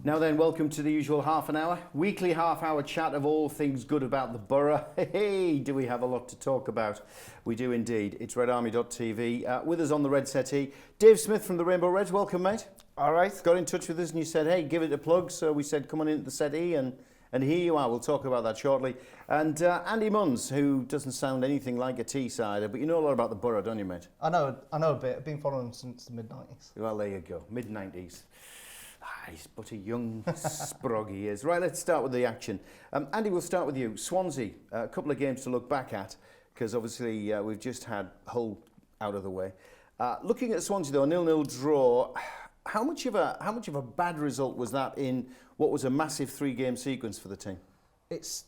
Now then, welcome to the usual half an hour, weekly half-hour chat of all things good about the borough. Hey, do we have a lot to talk about? We do indeed. It's RedArmy.tv. With us on the red settee, Dave Smith from the Rainbow Reds. Welcome, mate. All right. Got in touch with us and you said, hey, give it a plug. So we said, come on into the settee, and here you are. We'll talk about that shortly. And Andy Munns, who doesn't sound anything like a Teessider, but you know a lot about the borough, don't you, mate? I know a bit. I've been following him since the mid-90s. Well, there you go, mid-90s. He's but a young sprog he is. Right, let's start with the action. Andy, we'll start with you. Swansea, a couple of games to look back at, because obviously we've just had Hull out of the way. Looking at Swansea, though, a 0-0 draw, how much of a bad result was that in what was a massive three-game sequence for the team? It's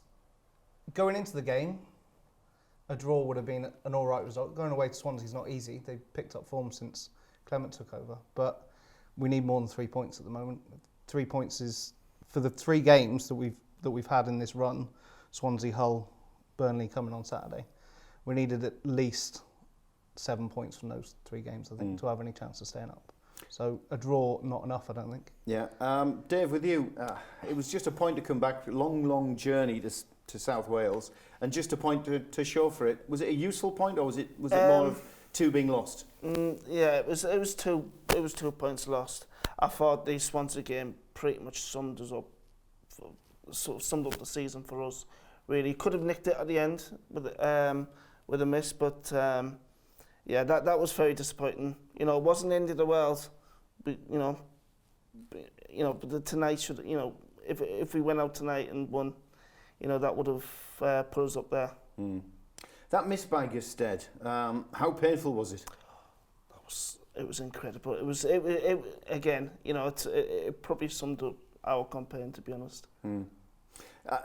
going into the game, a draw would have been an all right result. Going away to Swansea's not easy. They've picked up form since Clement took over, but we need more than 3 points at the moment. 3 points is for the three games that we've had in this run. Swansea, Hull, Burnley coming on Saturday. We needed at least 7 points from those three games, I think, to have any chance of staying up. So a draw, not enough, I don't think. Yeah, Dave, with you, it was just a point to come back. Long journey to South Wales, and just a point to show for it. Was it a useful point, or was it more of two being lost? Yeah, it was two points lost. I thought the Swansea game pretty much summed us up, summed up the season for us. Really, could have nicked it at the end with a miss, but yeah, that was very disappointing. You know, it wasn't the end of the world, but but tonight should, if we went out tonight and won, that would have put us up there. That miss by Gusted, how painful was it? It was incredible. It again, it probably summed up our campaign, to be honest.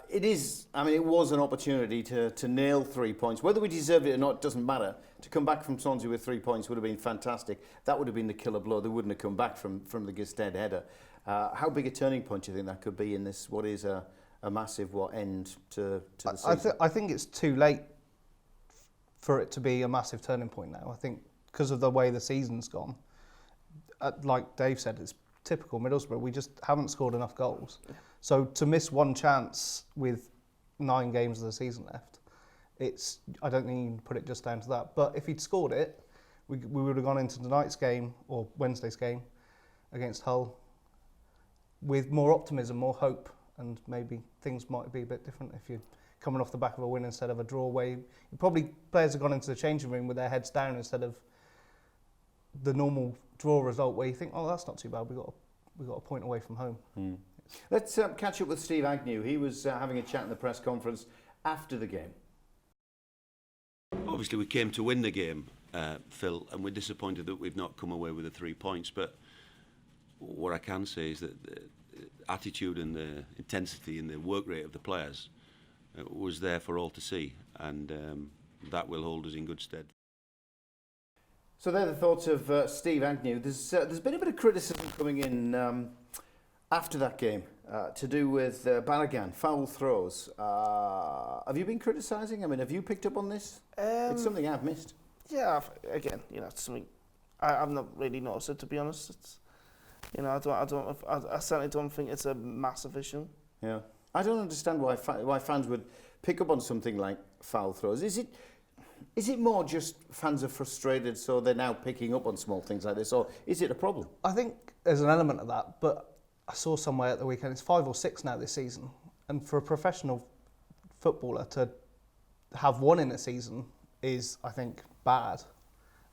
It is. I mean, it was an opportunity to nail 3 points. Whether we deserved it or not doesn't matter. To come back from Swansea with 3 points would have been fantastic. That would have been the killer blow. They wouldn't have come back from the Gusted header. How big a turning point do you think that could be in this? What is a massive end to the season? I think it's too late for it to be a massive turning point now. I think because of the way the season's gone, like Dave said, it's typical Middlesbrough. We just haven't scored enough goals. So to miss one chance with 9 games of the season left, I don't think you can put it just down to that. But if he'd scored it, we would have gone into tonight's game or Wednesday's game against Hull with more optimism, more hope, and maybe things might be a bit different if you're coming off the back of a win instead of a draw, where players have gone into the changing room with their heads down instead of the normal draw result where you think, oh, that's not too bad, we got a point away from home. Let's catch up with Steve Agnew. He was having a chat in the press conference after the game. Obviously, we came to win the game, Phil, and we're disappointed that we've not come away with the 3 points. But what I can say is that the attitude and the intensity and the work rate of the players was there for all to see, and that will hold us in good stead. So they're the thoughts of Steve Agnew. There's been a bit of criticism coming in after that game to do with Balogun, foul throws. Have you been criticising? I mean, have you picked up on this? It's something I've missed. Yeah, again, it's something I've not really noticed it, to be honest. It's, I certainly don't think it's a massive issue. Yeah, I don't understand why fans would pick up on something like foul throws. Is it more just fans are frustrated, so they're now picking up on small things like this, or is it a problem? I think there's an element of that, but I saw somewhere at the weekend, it's 5 or 6 now this season, and for a professional footballer to have one in a season is, I think, bad.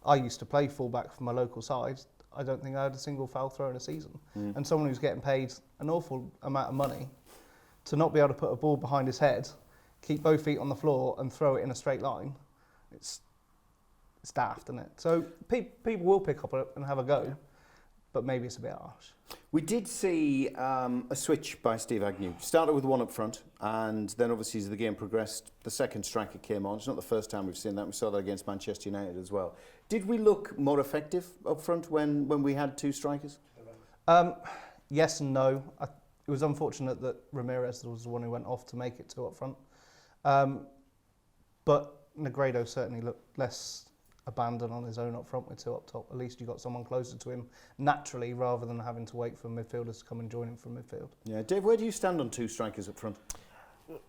I used to play fullback for my local side. I don't think I had a single foul throw in a season. And someone who's getting paid an awful amount of money to not be able to put a ball behind his head, keep both feet on the floor and throw it in a straight line, it's daft, isn't it? So people will pick up and have a go, but maybe it's a bit harsh. We did see a switch by Steve Agnew. Started with one up front, and then obviously as the game progressed, the second striker came on. It's not the first time we've seen that. We saw that against Manchester United as well. Did we look more effective up front when we had 2 strikers? Yes and no. It was unfortunate that Ramirez was the one who went off to make it 2 up front. But Negredo certainly looked less abandon on his own up front with 2 up top. At least you got someone closer to him naturally, rather than having to wait for midfielders to come and join him from midfield. Yeah, Dave, where do you stand on 2 strikers up front?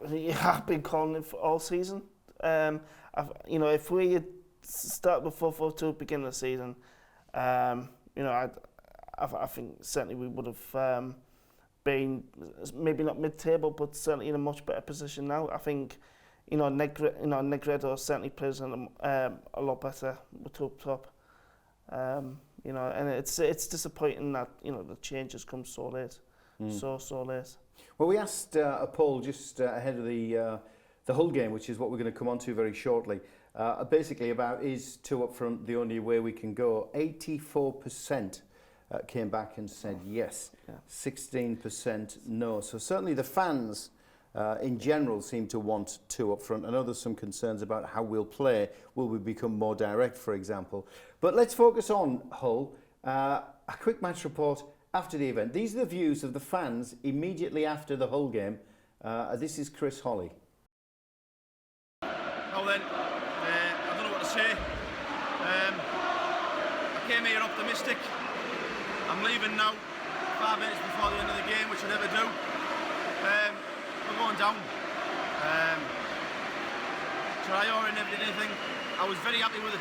Yeah, I've been calling it for all season. If we had started with 4-4-2 beginning of the season, I think certainly we would have been maybe not mid-table, but certainly in a much better position now. I think Negredo certainly plays a lot better with 2 up top. And it's disappointing that the changes come so late, so late. Well, we asked a poll just ahead of the Hull game, which is what we're going to come on to very shortly. Basically, about is 2 up front the only way we can go? 84% came back and said yes. 16% no. So certainly the fans in general seem to want 2 up front. I know there's some concerns about how we'll play. Will we become more direct, for example? But let's focus on Hull. A quick match report after the event. These are the views of the fans immediately after the Hull game. This is Chris Holly. Well then, I don't know what to say. I came here optimistic. I'm leaving now 5 minutes before the end of the game, which I never do. We're going down. Traore never did anything. I was very happy with the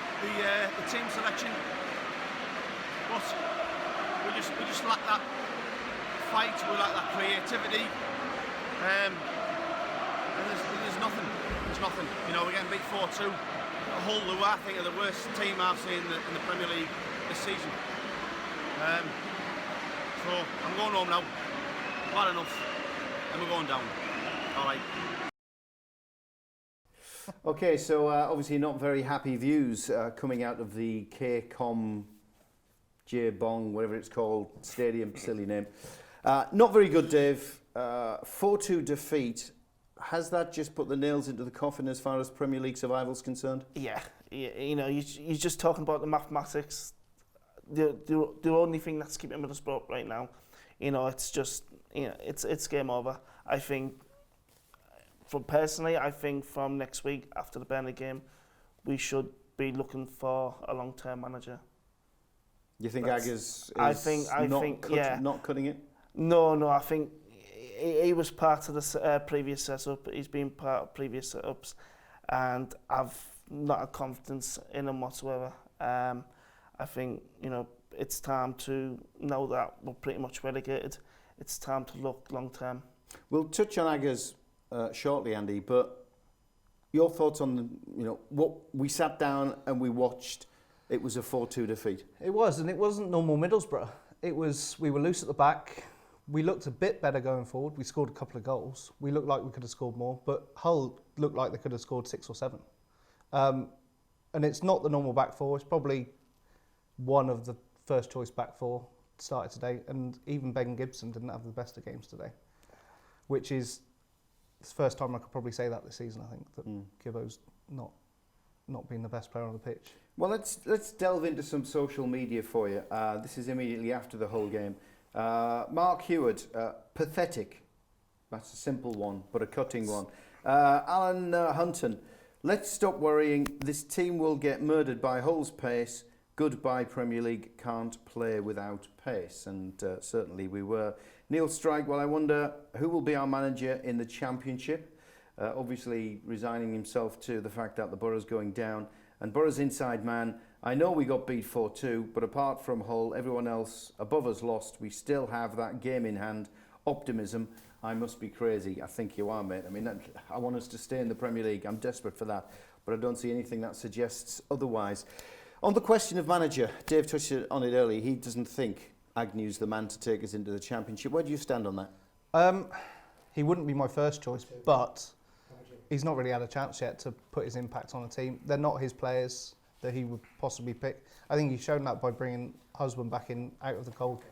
team selection, but we just lack that fight. We lack that creativity. And there's nothing. There's nothing. We're getting beat 4-2. Hull, who I think are the worst team I've seen in the Premier League this season. So I'm going home now. Bad enough. And we're going down. All right. Okay, so obviously not very happy views coming out of the KCOM J-Bong, whatever it's called, stadium, silly name. Not very good, Dave. 4-2 defeat. Has that just put the nails into the coffin as far as Premier League survival is concerned? Yeah, you're just talking about the mathematics. The only thing that's keeping Middlesbrough up right now, it's just, it's game over. I think, I think from next week after the Burnley game, we should be looking for a long-term manager. You think Aggers is not cutting it? No, I think he was part of the previous setup. He's been part of previous setups, and I've not had confidence in him whatsoever. I think it's time to know that we're pretty much relegated. It's time to look long term. We'll touch on Aggers shortly, Andy. But your thoughts on what we sat down and we watched? It was a 4-2 defeat. It was, and it wasn't normal Middlesbrough. It was, we were loose at the back. We looked a bit better going forward. We scored a couple of goals. We looked like we could have scored more, but Hull looked like they could have scored 6 or 7. And it's not the normal back four. It's probably one of the first choice back four started today. And even Ben Gibson didn't have the best of games today, which is the first time I could probably say that this season. I think that Gibbo's not being the best player on the pitch. Well, let's delve into some social media for you. This is immediately after the Hull game. Mark Heward, pathetic. That's a simple one, but a cutting one. Alan Hunton, let's stop worrying. This team will get murdered by Hull's pace. Goodbye, Premier League. Can't play without pace. And certainly we were. Neil Strike, well, I wonder who will be our manager in the Championship. Obviously resigning himself to the fact that the Borough's going down. And Borough's inside man, I know we got beat 4-2, but apart from Hull, everyone else above us lost. We still have that game in hand. Optimism. I must be crazy. I think you are, mate. I mean, I want us to stay in the Premier League. I'm desperate for that. But I don't see anything that suggests otherwise. On the question of manager, Dave touched on it earlier. He doesn't think Agnew's the man to take us into the Championship. Where do you stand on that? He wouldn't be my first choice, but he's not really had a chance yet to put his impact on a team. They're not his players that he would possibly pick. I think he's shown that by bringing Husband back in out of the cold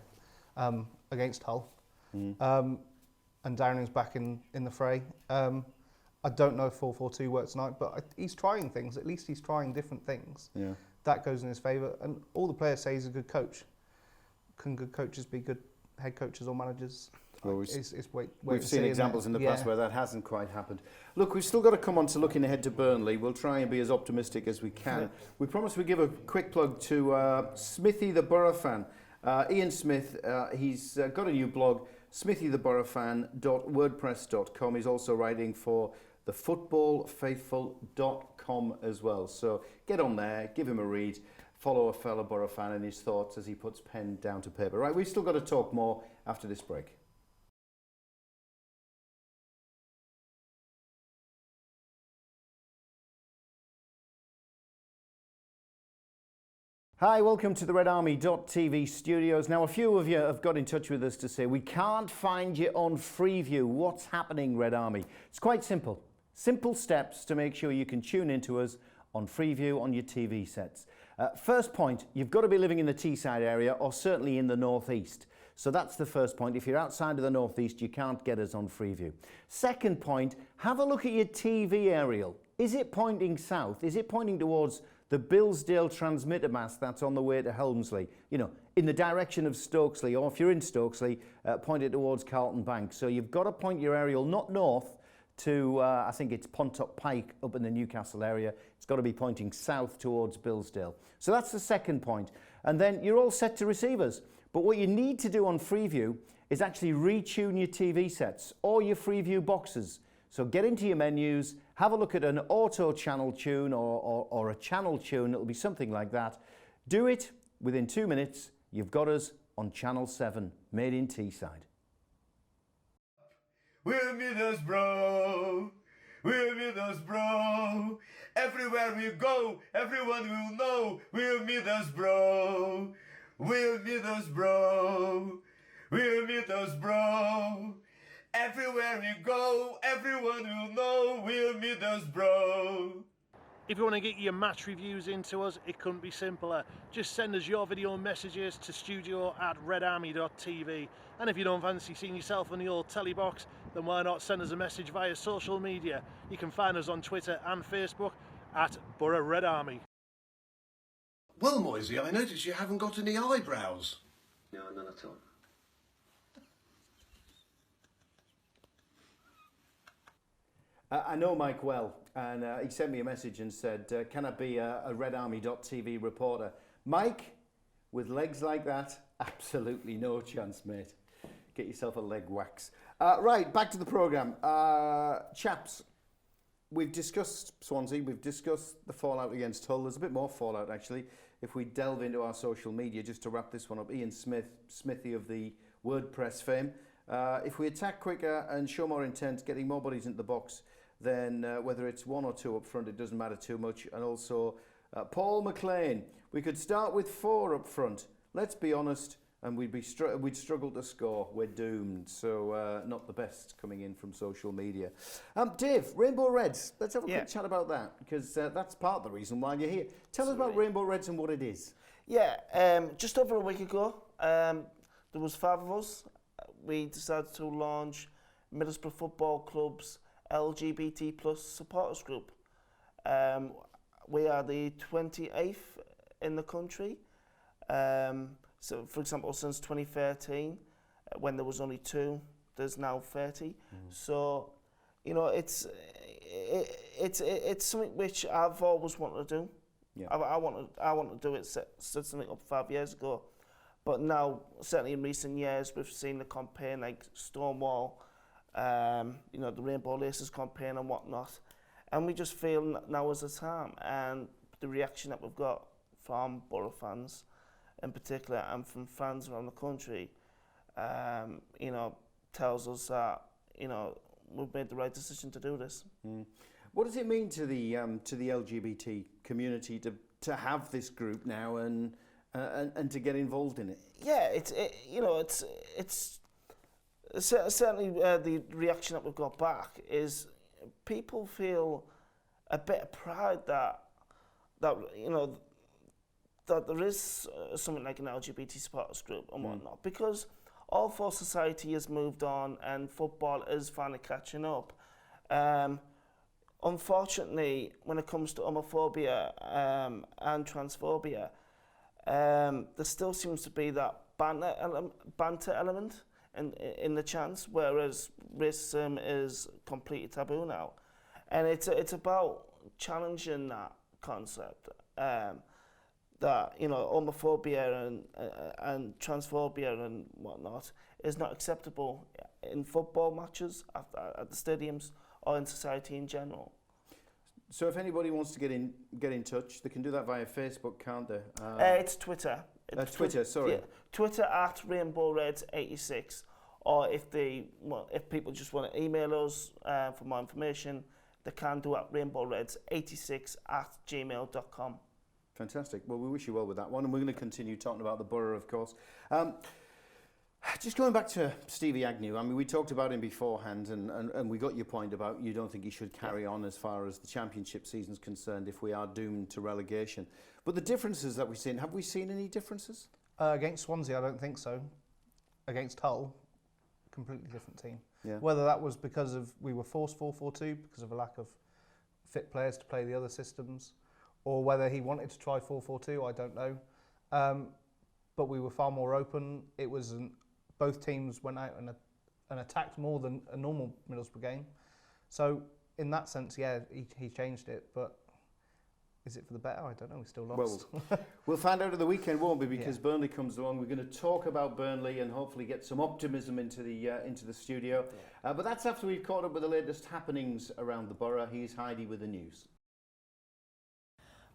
against Hull. And Downing's back in the fray. I don't know if 4-4-2 works tonight, but he's trying things. At least he's trying different things. Yeah. That goes in his favour. And all the players say he's a good coach. Can good coaches be good head coaches or managers? Well, it's wait we've to seen see, examples in isn't the it? past where that hasn't quite happened. Look, we've still got to come on to looking ahead to Burnley. We'll try and be as optimistic as we can. We promise we give a quick plug to Smithy the Borough Fan. Ian Smith, he's got a new blog, smithytheboroughfan.wordpress.com. He's also writing for thefootballfaithful.com as well. So get on there, give him a read, follow a fellow Borough fan and his thoughts as he puts pen down to paper. Right, we've still got to talk more after this break. Hi, welcome to the RedArmy.tv studios. Now, a few of you have got in touch with us to say, we can't find you on Freeview. What's happening, Red Army? It's quite simple. Simple steps to make sure you can tune into us on Freeview on your TV sets. First point, you've got to be living in the Teesside area or certainly in the northeast. So that's the first point. If you're outside of the northeast, you can't get us on Freeview. Second point, have a look at your TV aerial. Is it pointing south? Is it pointing towards the Billsdale transmitter mast that's on the way to Helmsley? You know, in the direction of Stokesley, or if you're in Stokesley, point it towards Carlton Bank. So you've got to point your aerial not north to, I think it's Pontop Pike up in the Newcastle area. It's got to be pointing south towards Billsdale. So that's the second point. And then you're all set to receivers. But what you need to do on Freeview is actually retune your TV sets or your Freeview boxes. So get into your menus, have a look at an auto channel tune or a channel tune. It'll be something like that. Do it within 2 minutes. You've got us on Channel 7, made in Teesside. We're Middlesbrough, we're Middlesbrough. Everywhere we go, everyone will know we're Middlesbrough, we're Middlesbrough, we're Middlesbrough. Everywhere we go, everyone will know we're Middlesbrough. If you want to get your match reviews into us, it couldn't be simpler. Just send us your video messages to studio@redarmy.tv. And if you don't fancy seeing yourself on the old telly box, then why not send us a message via social media? You can find us on Twitter and Facebook at Borough Red Army. Well, Moisey, I notice you haven't got any eyebrows. No, none at all. I know Mike well, and he sent me a message and said, can I be a RedArmy.tv reporter? Mike, with legs like that, absolutely no chance, mate. Get yourself a leg wax. Right, back to the programme. Chaps, we've discussed Swansea, we've discussed the fallout against Hull. There's a bit more fallout, actually, if we delve into our social media, just to wrap this one up. Ian Smith, Smithy of the WordPress fame. If we attack quicker and show more intent, getting more bodies into the box, then whether it's one or two up front, it doesn't matter too much. And also, Paul McLean, we could start with 4 up front. Let's be honest, and we'd struggle to score. We're doomed. So not the best coming in from social media. Dave, Rainbow Reds. Let's have a quick chat about that, because that's part of the reason why you're here. Tell us about Rainbow Reds and what it is. Yeah, just over a week ago, there was 5 of us. We decided to launch Middlesbrough Football Club's LGBT plus supporters group. We are the 28th in the country. So, for example, since 2013, when there was only 2, there's now 30. So, you know, it's something which I've always wanted to do. Yeah. I want to do it. Set something up 5 years ago, but now, certainly in recent years, we've seen the campaign like Stonewall. You know, the Rainbow Laces campaign and whatnot, and we just feel now is the time, and the reaction that we've got from Borough fans in particular and from fans around the country, you know, tells us that, you know, we've made the right decision to do this. What does it mean to the LGBT community to have this group now and to get involved in it? Yeah, it's certainly the reaction that we've got back is people feel a bit of pride that you know that there is something like an LGBT supporters group and whatnot, because all for society has moved on and football is finally catching up. Unfortunately, when it comes to homophobia and transphobia, there still seems to be that banter element in the chance, whereas racism is completely taboo now. And it's about challenging that concept, that, you know, homophobia and transphobia and whatnot is not acceptable in football matches at the stadiums or in society in general. So if anybody wants to get in touch, they can do that via Facebook, can't they? It's Twitter. Twitter, sorry. Yeah, Twitter at RainbowReds86, or if people just want to email us for more information, they can do at rainbowreds86@gmail.com. Fantastic. Well, we wish you well with that one, and we're going to continue talking about the Borough, of course. Just going back to Stevie Agnew, I mean, we talked about him beforehand, and we got your point about you don't think he should carry on as far as the Championship season's concerned if we are doomed to relegation. But the differences that we've seen, have we seen any differences? Against Swansea, I don't think so. Against Hull, completely different team. Yeah. Whether that was because of we were forced 4-4-2 because of a lack of fit players to play the other systems, or whether he wanted to try 4-4-2, I don't know. But we were far more open. It was both teams went out and attacked more than a normal Middlesbrough game. So in that sense, yeah, he changed it. But is it for the better? I don't know. We still lost. Well, we'll find out at the weekend, won't we? Because Burnley comes along. We're going to talk about Burnley and hopefully get some optimism into the studio. Yeah. But that's after we've caught up with the latest happenings around the Borough. Here's Heidi with the news.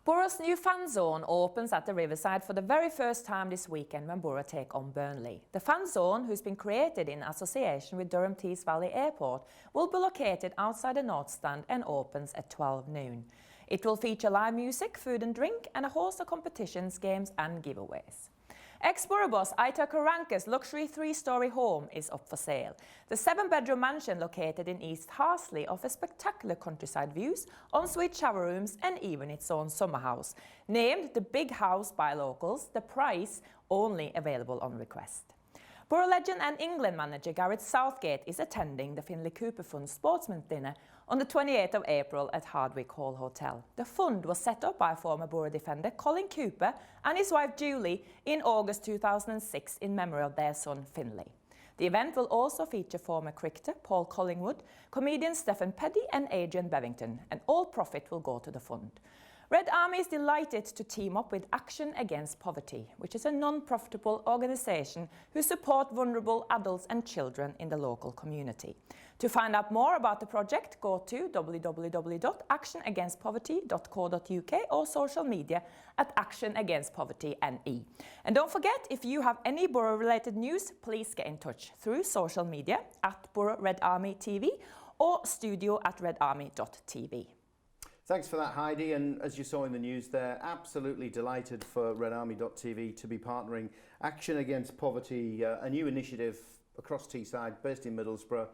Borough's new fan zone opens at the Riverside for the very first time this weekend when Borough take on Burnley. The fan zone, who's been created in association with Durham Tees Valley Airport, will be located outside the North Stand and opens at 12 noon. It will feature live music, food and drink, and a host of competitions, games and giveaways. Ex-Borough boss Aitor Karanka's luxury 3-storey home is up for sale. The 7-bedroom mansion located in East Harsley offers spectacular countryside views, ensuite shower rooms and even its own summer house. Named the Big House by locals, the price only available on request. Borough legend and England manager Gareth Southgate is attending the Finlay Cooper Fund Sportsman's Dinner on the 28th of April at Hardwick Hall Hotel. The fund was set up by former Borough defender Colin Cooper and his wife Julie in August 2006 in memory of their son Finlay. The event will also feature former cricketer Paul Collingwood, comedian Stephen Peddy and Adrian Bevington, and all profit will go to the fund. Red Army is delighted to team up with Action Against Poverty, which is a non-profitable organisation who support vulnerable adults and children in the local community. To find out more about the project, go to www.actionagainstpoverty.co.uk or social media at Action Against Poverty NE. And don't forget, if you have any Borough-related news, please get in touch through social media at Borough RedArmyTV or studio@redarmy.tv. Thanks for that, Heidi. And as you saw in the news there, absolutely delighted for RedArmy.tv to be partnering Action Against Poverty, a new initiative across Teesside, based in Middlesbrough,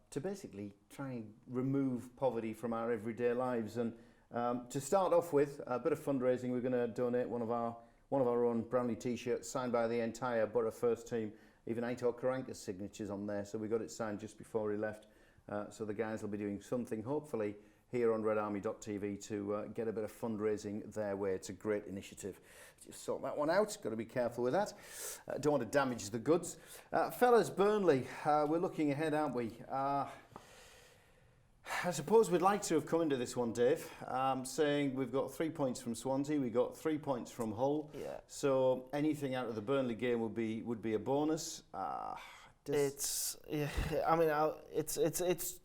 to basically try and remove poverty from our everyday lives. And to start off with, a bit of fundraising, we're going to donate one of our own Burnley t-shirts signed by the entire Borough first team. Even Aitor Karanka's signature's on there, so we got it signed just before he left. So the guys will be doing something, hopefully, here on RedArmy.tv to get a bit of fundraising their way. It's a great initiative. Just sort that one out. Got to be careful with that. Don't want to damage the goods. Fellas, Burnley, we're looking ahead, aren't we? I suppose we'd like to have come into this one, Dave, saying we've got 3 points from Swansea, we got 3 points from Hull. Yeah. So anything out of the Burnley game would be a bonus. It's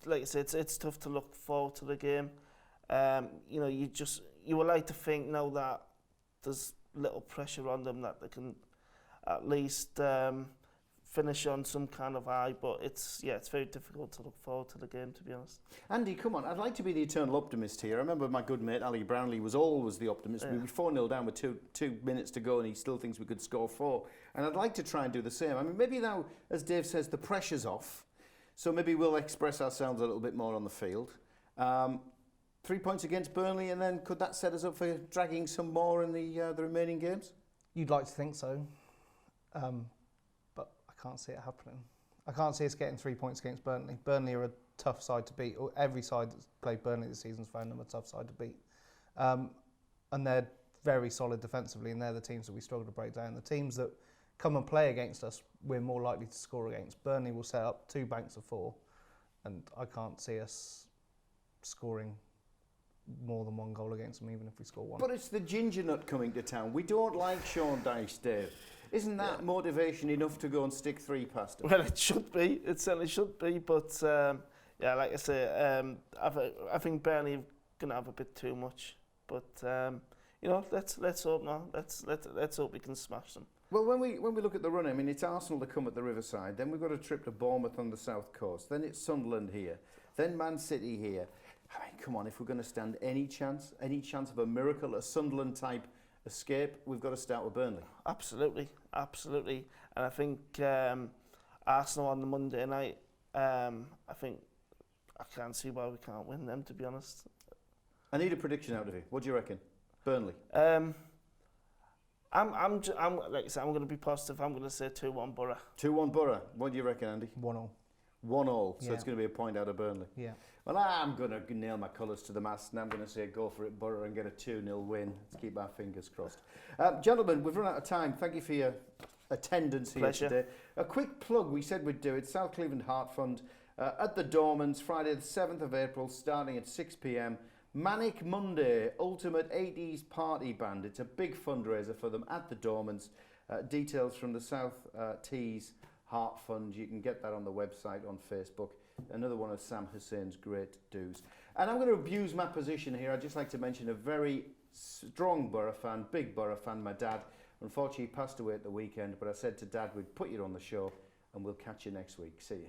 like I said, it's tough to look forward to the game. You know, you would like to think now that there's little pressure on them that they can at least finish on some kind of high, but it's very difficult to look forward to the game, to be honest. Andy, come on, I'd like to be the eternal optimist here. I remember my good mate Ali Brownlee was always the optimist. Yeah. We were 4-0 down with two minutes to go and he still thinks we could score 4. And I'd like to try and do the same. I mean, maybe now, as Dave says, the pressure's off, so maybe we'll express ourselves a little bit more on the field. 3 points against Burnley, and then could that set us up for dragging some more in the remaining games? You'd like to think so. But I can't see it happening. I can't see us getting 3 points against Burnley. Burnley are a tough side to beat. Every side that's played Burnley this season's found them a tough side to beat. And they're very solid defensively, and they're the teams that we struggle to break down. The teams that come and play against us, we're more likely to score against. Burnley will set up 2 banks of 4, and I can't see us scoring more than 1 goal against them, even if we score 1. But it's the ginger nut coming to town. We don't like Sean Dyche, Dave. Isn't that motivation enough to go and stick 3 past him? Well, it should be. It certainly should be. But yeah, like I say, I think Burnley are gonna have a bit too much. But you know, let's hope not. Let's hope we can smash them. Well, when we look at the run, I mean, it's Arsenal to come at the Riverside. Then we've got a trip to Bournemouth on the south coast. Then it's Sunderland here. Then Man City here. I mean, come on, if we're going to stand any chance of a miracle, a Sunderland type escape, we've got to start with Burnley. Absolutely, absolutely. And I think Arsenal on the Monday night, I can't see why we can't win them, to be honest. I need a prediction out of you. What do you reckon? Burnley. I'm like I said, I'm going to be positive. I'm going to say 2-1 Borough. 2-1 Borough. What do you reckon, Andy? 1-0. 1-1. So Yeah. it's going to be a point out of Burnley. Yeah. Well, I'm going to nail my colours to the mast, and I'm going to say go for it, Borough, and get a 2-0 win. Let's keep our fingers crossed. Gentlemen, we've run out of time. Thank you for your attendance here Pleasure. today. A quick plug, we said we'd do it. South Cleveland Heart Fund at the Dormans, Friday the 7th of April, starting at 6 p.m. Manic Monday, Ultimate 80s Party Band. It's a big fundraiser for them at the Dormans. Details from the South Tees Heart Fund. You can get that on the website, on Facebook. Another one of Sam Hussein's great do's. And I'm going to abuse my position here. I'd just like to mention a very strong Borough fan, big Borough fan, my dad. Unfortunately, he passed away at the weekend, but I said to Dad, we'd put you on the show and we'll catch you next week. See you.